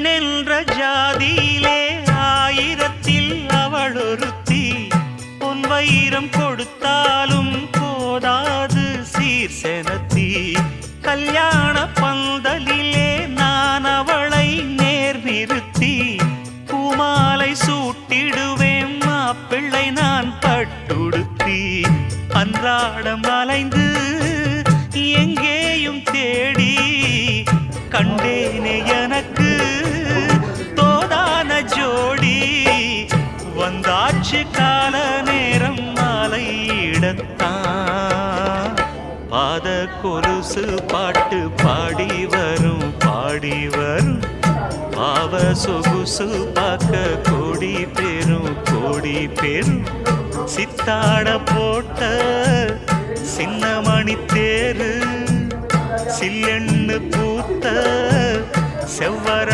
பெண்ணென்ற ஜாதியிலே ஆயிரத்தில் அவள் ஒருத்தி பொன் வைரம் கொடுத்தாலும் போதாது சீர் செனத்தி கல்யாண பந்தலிலே நான் அவளை நேர் நிறுத்தி பூமாலை சூட்டிடுவேன் மாப்பிள்ளை நான் பட்டுடுத்தி அன்றாடம் அலைந்து எங்கேயும் தேடி கண்டேனே எனக்கு தோதான ஜோடி வந்தாச்சு கால நேரம் மாலையிடத்தான் பாத கொலுசு பாட்டு பாடி வரும் பாவ சொகுசு பார்க்க கோடி பேரும் சித்தாட போட்ட சின்ன மணி தேரு சில்லெண்ணு பூத்த செவ்வர